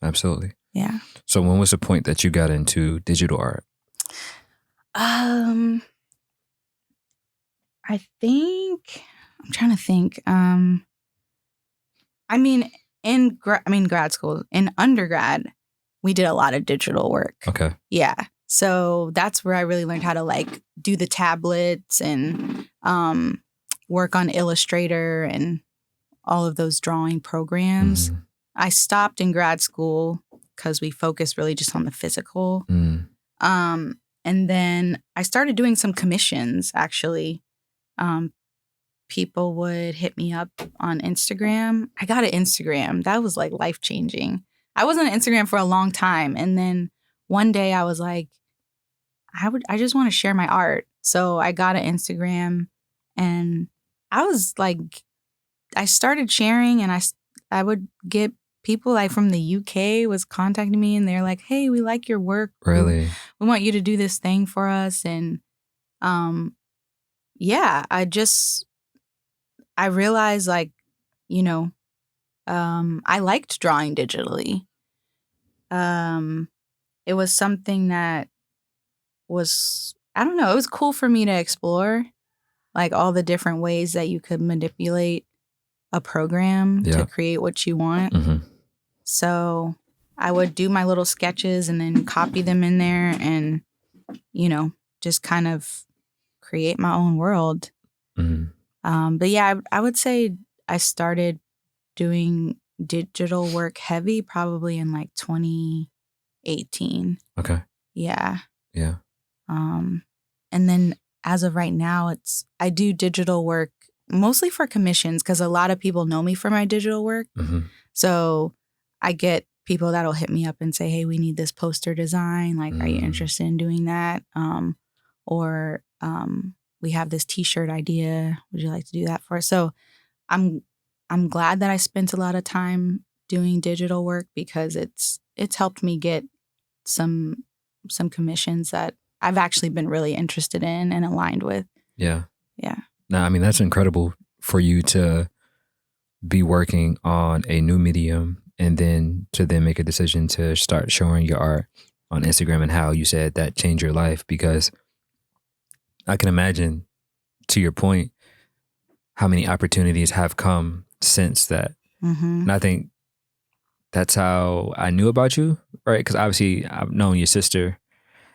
absolutely. Yeah. So when was the point that you got into digital art? I think I'm trying to think. I mean, grad school, in undergrad, we did a lot of digital work. Okay. Yeah. So that's where I really learned how to like do the tablets and work on Illustrator and all of those drawing programs. Mm-hmm. I stopped in grad school because we focused really just on the physical. Mm. And then I started doing some commissions, actually. People would hit me up on Instagram. I got an Instagram. That was like life-changing. I was on Instagram for a long time. And then one day I was like, I just want to share my art. So I got an Instagram and I was like, I started sharing and I would get people like from the UK was contacting me and they're like, hey, we like your work. Really? We want you to do this thing for us. And yeah, I realized like, you know, I liked drawing digitally. It was something that was, I don't know, it was cool for me to explore like all the different ways that you could manipulate a program to create what you want. Mm-hmm. So I would do my little sketches and then copy them in there and, you know, just kind of create my own world. Mm-hmm. But yeah, I would say I started doing digital work heavy probably in like 2018. Okay. Yeah. Yeah. And then as of right now, I do digital work mostly for commissions because a lot of people know me for my digital work. Mm-hmm. So I get people that'll hit me up and say, hey, we need this poster design. Like, are you interested in doing that? Or we have this T-shirt idea. Would you like to do that for us? So I'm glad that I spent a lot of time doing digital work because it's helped me get some commissions that I've actually been really interested in and aligned with. Yeah. Yeah. No, I mean, that's incredible for you to be working on a new medium and then to then make a decision to start showing your art on Instagram and how you said that changed your life, because I can imagine, to your point, how many opportunities have come since that. Mm-hmm. And I think that's how I knew about you, right? Because obviously I've known your sister.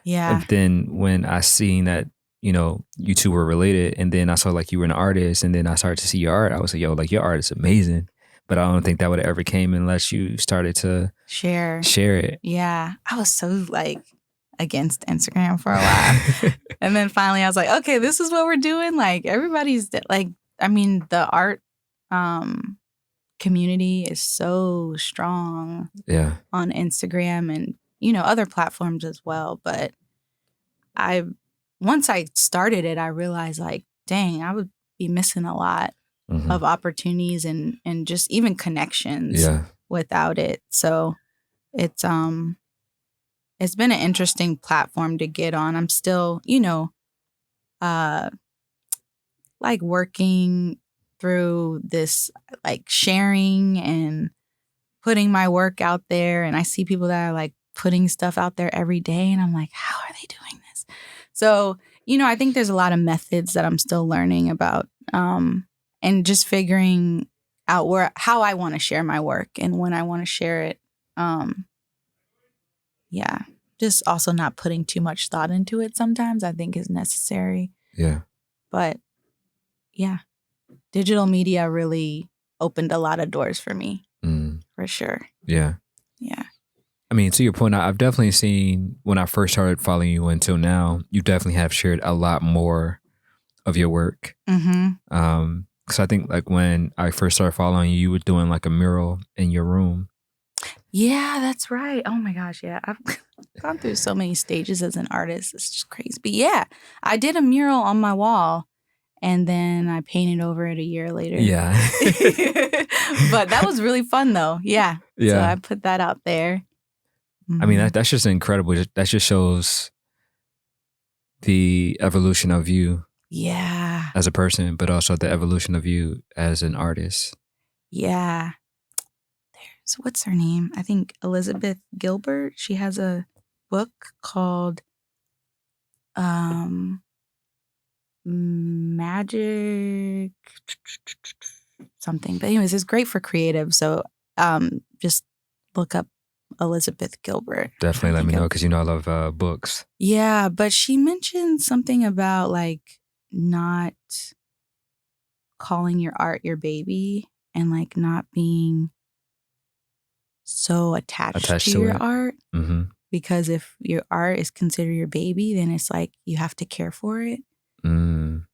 Yeah. And then when I seen that, you know, you two were related, and then I saw like you were an artist, and then I started to see your art, I was like, yo, like your art is amazing. but I don't think that would have ever came unless you started to share it. Yeah. I was so like against Instagram for a while. And then finally I was like, okay, this is what we're doing. Like everybody's like, I mean, the art community is so strong on Instagram and, other platforms as well. But once I started it, I realized like, dang, I would be missing a lot of opportunities and just even connections without it. So it's been an interesting platform to get on. I'm still, like working through this, like sharing and putting my work out there. And I see people that are like putting stuff out there every day. And I'm like, how are they doing this? So, I think there's a lot of methods that I'm still learning about and just figuring out how I want to share my work and when I want to share it. Yeah. Just also not putting too much thought into it sometimes I think is necessary. Yeah. But yeah, digital media really opened a lot of doors for me, for sure. Yeah. Yeah. I mean, to your point, I've definitely seen when I first started following you until now, you definitely have shared a lot more of your work. Because I think like when I first started following you, you were doing like a mural in your room. Yeah, that's right. Oh my gosh, yeah. I've gone through so many stages as an artist. It's just crazy. But yeah, I did a mural on my wall and then I painted over it a year later. Yeah. But that was really fun though. Yeah. Yeah. So I put that out there. I mean, that's just incredible. That just shows the evolution of you. Yeah. As a person, but also the evolution of you as an artist. Yeah. What's her name? I think Elizabeth Gilbert. She has a book called Magic something. But anyways, it's great for creative. So just look up Elizabeth Gilbert. Definitely let me know because I love books. Yeah, but she mentioned something about like not calling your art your baby and like not being so attached to your art. Because if your art is considered your baby, then it's like you have to care for it. And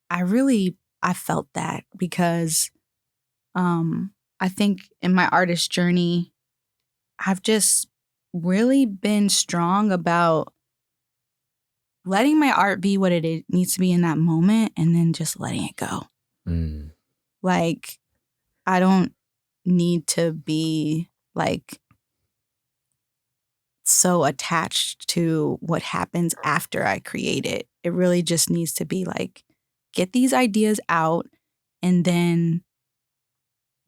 I felt that because I think in my artist journey, I've just really been strong about letting my art be what it needs to be in that moment and then just letting it go. Like, I don't need to be like so attached to what happens after I create it. It really just needs to be like, get these ideas out and then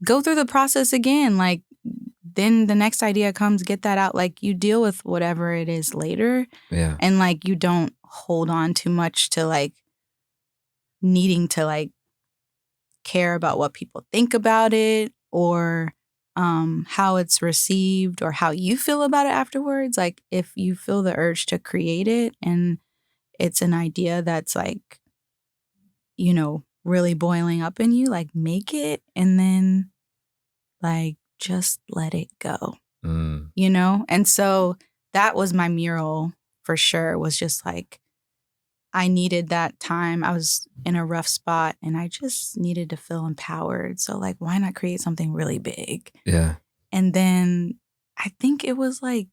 go through the process again. Like, then the next idea comes, get that out. Like, you deal with whatever it is later. Yeah. And like, you don't hold on too much to like needing to like care about what people think about it or how it's received or how you feel about it afterwards. Like, if you feel the urge to create it and it's an idea that's like, really boiling up in you, like, make it and then like just let it go, And so that was my mural for sure, was just like, I needed that time. I was in a rough spot and I just needed to feel empowered. So like, why not create something really big? Yeah. And then I think it was like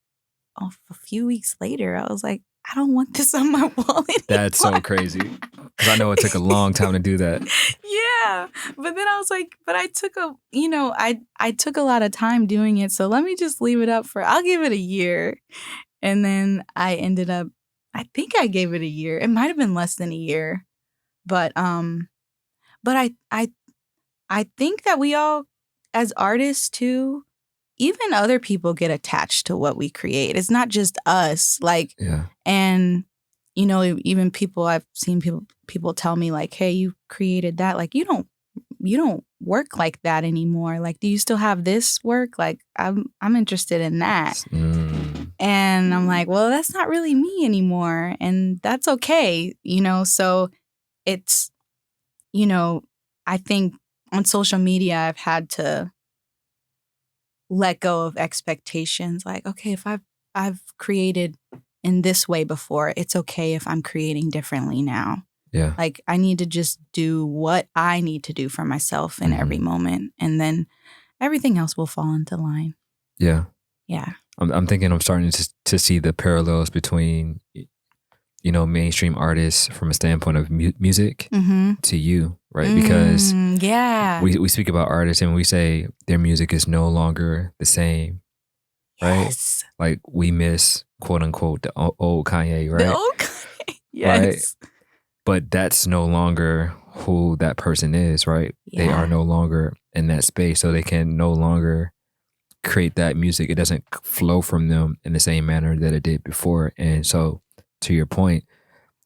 a few weeks later, I was like, I don't want this on my wall anymore. That's so crazy. Because I know it took a long time to do that. Yeah. But then I was like, but I took I took a lot of time doing it. So let me just leave it up I'll give it a year. And then I think I gave it a year. It might have been less than a year. But I think that we all, as artists too, even other people get attached to what we create. It's not just us. Like, yeah. And, even I've seen people tell me like, hey, you created that. Like, you don't work like that anymore. Like, do you still have this work? Like, I'm interested in that. And I'm like, well, that's not really me anymore. And that's okay. So it's, I think on social media, I've had to let go of expectations. Like, okay, if I've created in this way before, it's okay if I'm creating differently now. Yeah. Like, I need to just do what I need to do for myself in every moment, and then everything else will fall into line. Yeah. Yeah. I'm thinking I'm starting to see the parallels between, you know, mainstream artists from a standpoint of music to you, right? Because we speak about artists and we say their music is no longer the same, right? Yes. Like we miss, quote unquote, the old Kanye, right? The old Kanye. Yes. Right? But that's no longer who that person is, right? Yeah. They are no longer in that space, so they can no longer create that music. It doesn't flow from them in the same manner that it did before. And so, to your point,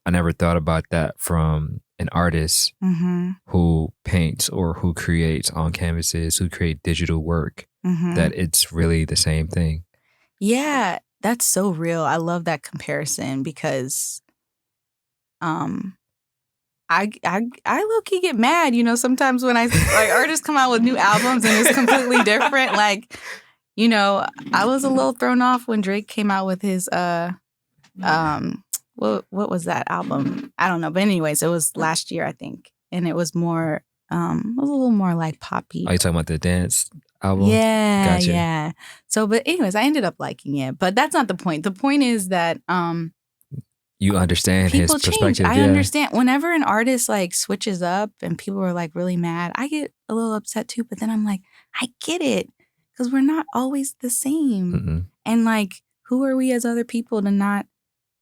I never thought about that from an artist who paints or who creates on canvases, who create digital work, that it's really the same thing. Yeah, that's so real. I love that comparison because I low-key get mad, you know, sometimes when like artists come out with new albums and it's completely different. Like, you know, I was a little thrown off when Drake came out with his what was that album? I don't know. But anyways, it was last year, I think. And it was more it was a little more like poppy. Are you talking about the dance album? Yeah. Gotcha. Yeah. So but anyways, I ended up liking it. But that's not the point. The point is that you understand his perspective. I understand. Whenever an artist like switches up and people are like really mad, I get a little upset too. But then I'm like, I get it. Because we're not always the same. And like, who are we as other people to not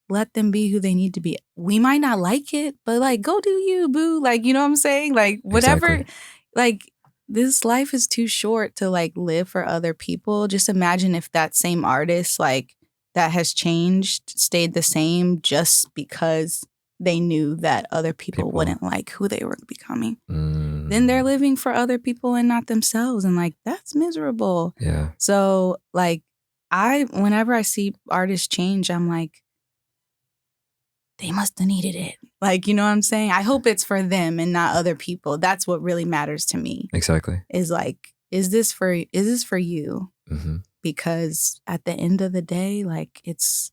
let them be who they need to be? We might not like it, but like, go do you, boo. Like, you know what I'm saying? Like, whatever. Exactly. Like, this life is too short to like live for other people. Just imagine if that same artist, like, that has changed, stayed the same just because they knew that other people wouldn't like who they were becoming. Then they're living for other people and not themselves. And like, that's miserable. Yeah. So like, whenever I see artists change, I'm like, they must have needed it. Like, you know what I'm saying? I hope it's for them and not other people. That's what really matters to me. Exactly. Is like, is this for you? Because at the end of the day, like, it's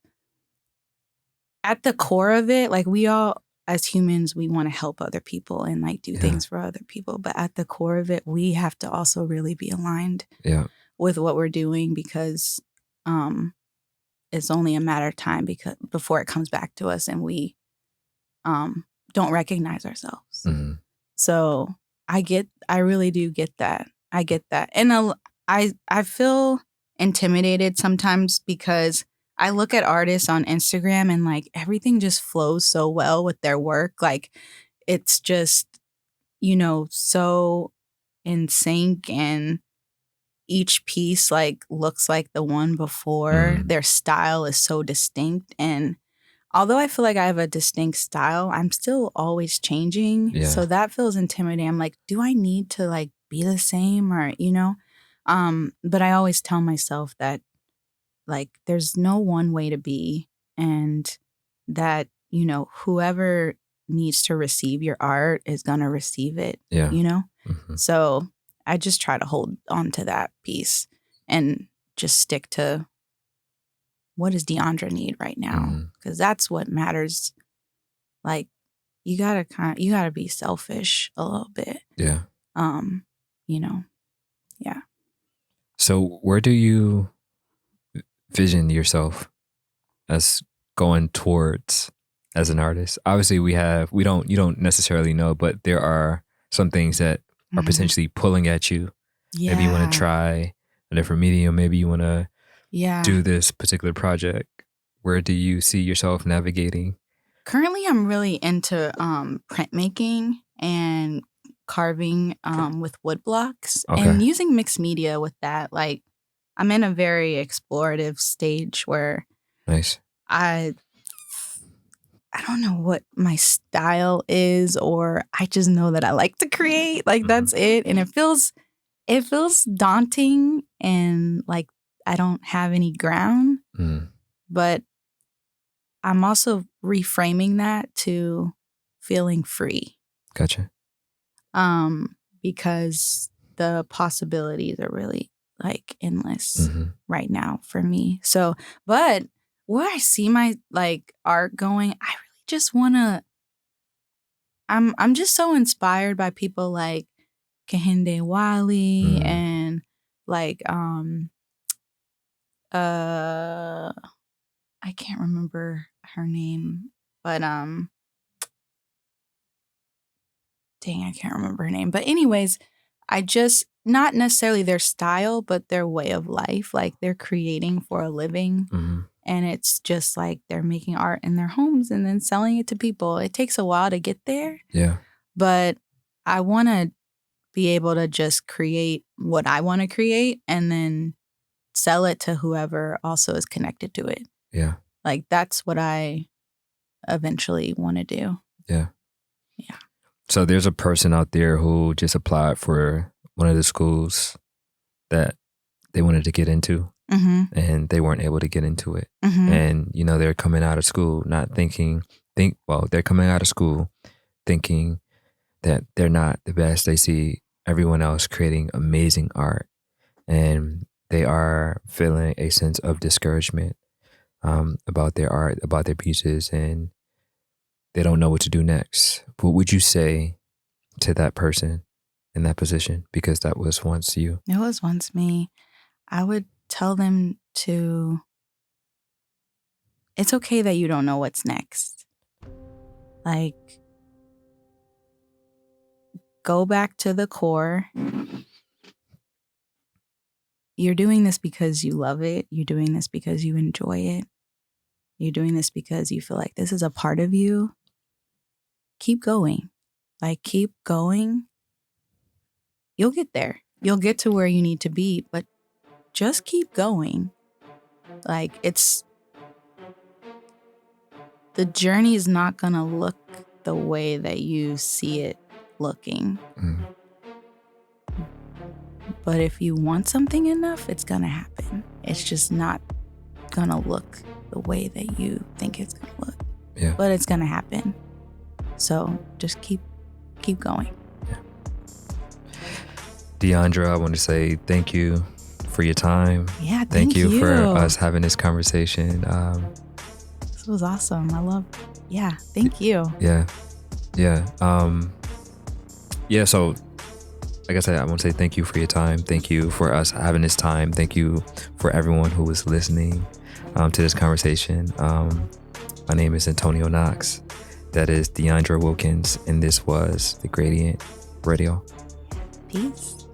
at the core of it, like, we all, as humans, we want to help other people and like do things for other people. But at the core of it, we have to also really be aligned with what we're doing, because it's only a matter of time before it comes back to us and we don't recognize ourselves. So I really do get that. I get that. And I feel intimidated sometimes because I look at artists on Instagram and like everything just flows so well with their work. Like, it's just, you know, so in sync, and each piece like looks like the one before. Their style is so distinct. And although I feel like I have a distinct style, I'm still always changing. Yeah. So that feels intimidating. I'm like, do I need to like be the same, or, you know? But I always tell myself that like there's no one way to be, and that, you know, whoever needs to receive your art is going to receive it, you know? So I just try to hold on to that piece and just stick to what does Deondra need right now? Because that's what matters. Like, you gotta be selfish a little bit. Yeah. You know, yeah. So where do you vision yourself as going towards as an artist? Obviously you don't necessarily know, but there are some things that are potentially pulling at you. Maybe you want to try a different medium. Maybe you want to do this particular project. Where do you see yourself navigating? Currently, I'm really into printmaking and carving with wood blocks and using mixed media with that. Like, I'm in a very explorative stage where I don't know what my style is, or I just know that I like to create. Like, that's it. And it feels daunting and like I don't have any ground. But I'm also reframing that to feeling free. Gotcha. because the possibilities are really like endless right now for me. So, but where I see my like art going, I really just want to, I'm just so inspired by people like Kehinde Wiley and like I can't remember her name, but dang, I can't remember her name. But anyways, I just, not necessarily their style, but their way of life. Like they're creating for a living. And it's just like they're making art in their homes and then selling it to people. It takes a while to get there. Yeah. But I want to be able to just create what I want to create and then sell it to whoever also is connected to it. Yeah. Like that's what I eventually want to do. Yeah. Yeah. So there's a person out there who just applied for one of the schools that they wanted to get into and they weren't able to get into it. And, you know, they're coming out of school not they're coming out of school thinking that they're not the best. They see everyone else creating amazing art and they are feeling a sense of discouragement about their art, about their pieces, and they don't know what to do next. What would you say to that person in that position? Because that was once you. It was once me. I would tell them it's okay that you don't know what's next. Like, go back to the core. You're doing this because you love it. You're doing this because you enjoy it. You're doing this because you feel like this is a part of you. Keep going. Like, keep going. You'll get there. You'll get to where you need to be, but just keep going. Like, the journey is not going to look the way that you see it looking. But if you want something enough, it's going to happen. It's just not going to look the way that you think it's going to look. Yeah. But it's going to happen. So just keep going. Yeah. Deondra, I want to say thank you for your time. Yeah, thank you for us having this conversation. This was awesome. Thank you. Yeah. So like I said, I want to say thank you for your time. Thank you for us having this time. Thank you for everyone who was listening to this conversation. My name is Antonio Knoxx. That is Deondra Wilkins, and this was The Gradient Radio. Peace.